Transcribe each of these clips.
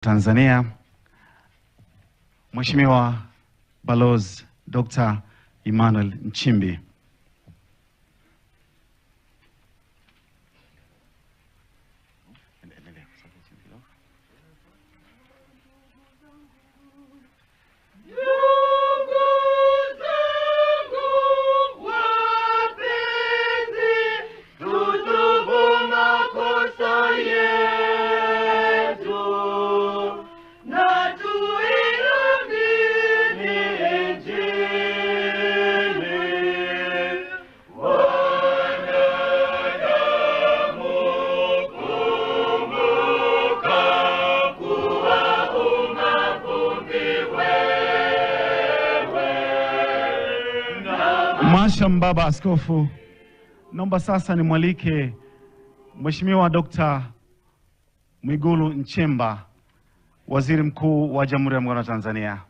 Tanzania, Mheshimiwa Balozi Dr. Emmanuel Nchimbi. Mhashamu Baba Askofu, naomba sasa nimwalike Mheshimiwa Dr. Mwigulu Nchemba, Waziri Mkuu wa Jamhuri ya Muungano wa Tanzania.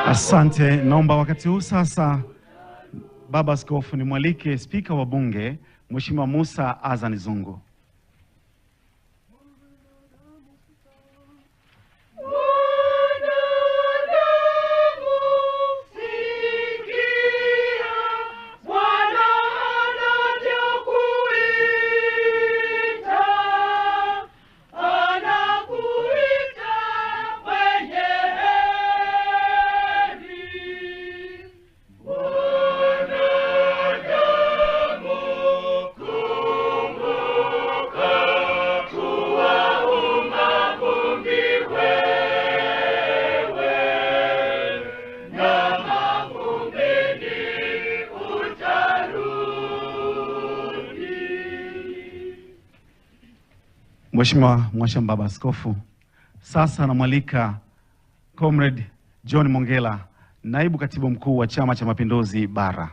Asante. Naomba wakati huu sasa Baba Askofu nimwalike Spika wa Bunge Mheshimiwa Musa Azan Zungu. Mheshimiwa Mhashamu Baba Askofu, sasa namwalika Comrade John Mongela, Naibu Katibu Mkuu wa Chama cha Mapinduzi Bara.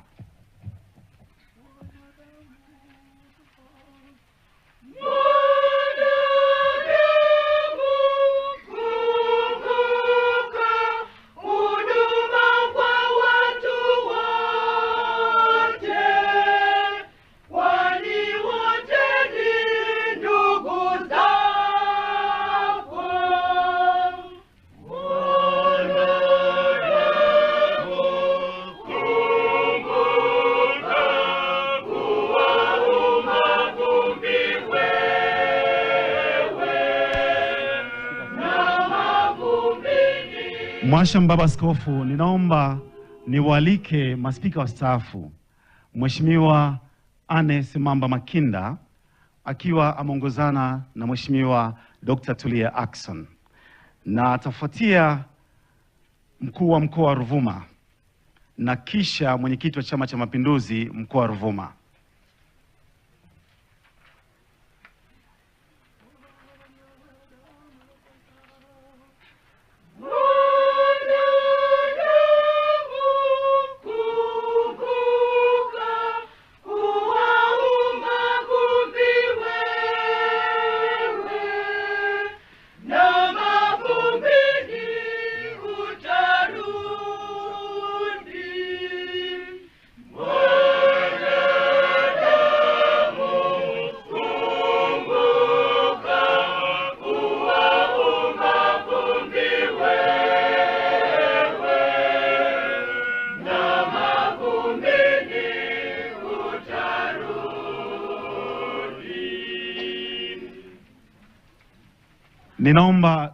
Mhashamu Baba Askofu, ninaomba niwaalike maspika wastaafu Mheshimiwa Anne Semamba Makinda akiwa ameongozana na Mheshimiwa Dr. Tulia Ackson, na atafuatia mkuu wa mkoa wa Ruvuma na kisha mwenyekiti wa Chama cha Mapinduzi mkoa wa Ruvuma.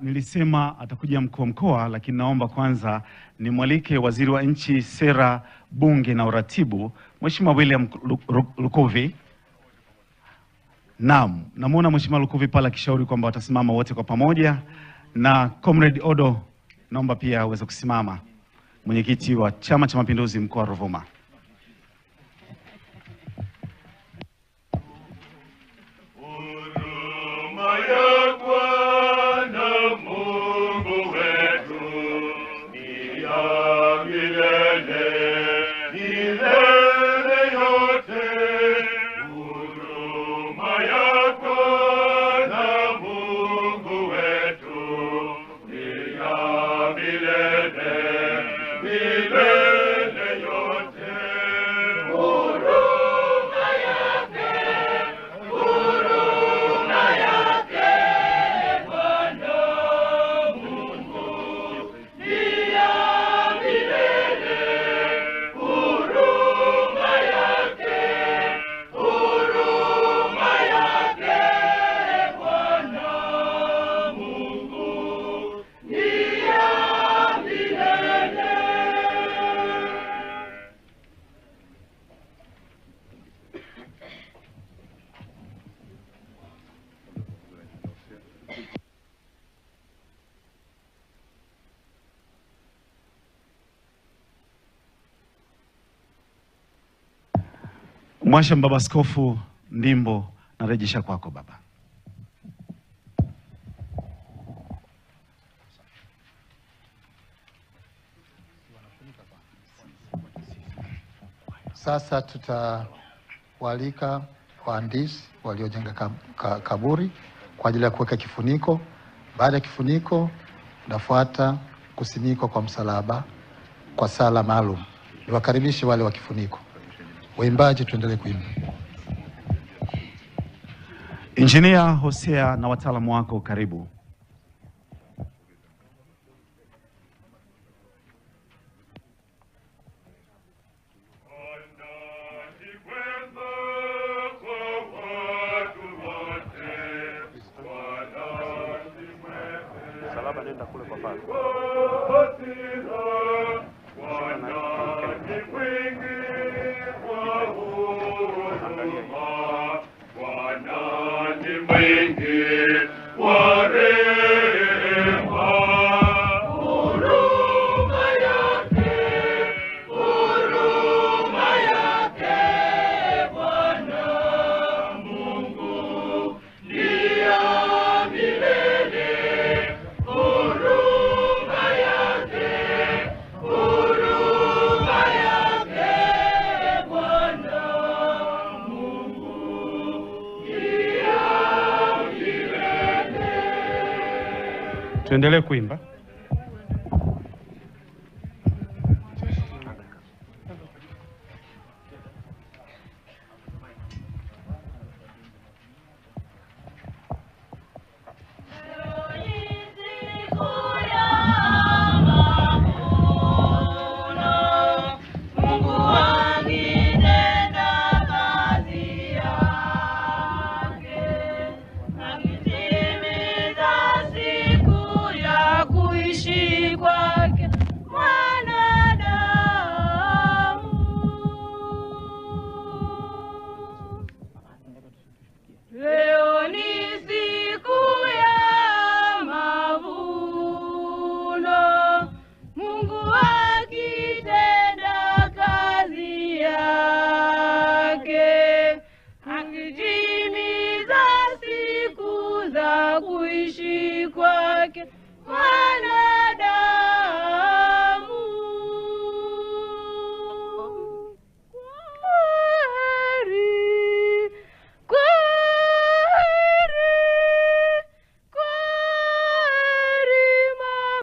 Nilisema atakuja mkuu wa mkoa, lakini naomba kwanza nimwalike Waziri wa Nchi, Sera, Bunge na Uratibu, Mheshimiwa William Lukuvi. Naam, namuona Mheshimiwa Lukuvi pale akishauri kwamba watasimama wote kwa pamoja. Na Comrade Odo, naomba pia uweze kusimama, mwenyekiti wa Chama cha Mapinduzi mkoa wa Ruvuma. Mwasham Baba Askofu Ndimbo, narejesha kwako baba. Sasa tutawalika wahandisi waliojenga kaburi kwa ajili ya kuweka kifuniko. Baada ya kifuniko, nafuata kusimikwa kwa msalaba kwa sala maalum. Niwakaribishe wale wa kifuniko. Waimbaji, tuendelee kuimba. Injinia Hosea na wataalamu wako, karibu. Salaba nenda kule kwa pale. Tuendelee kuimba. Oh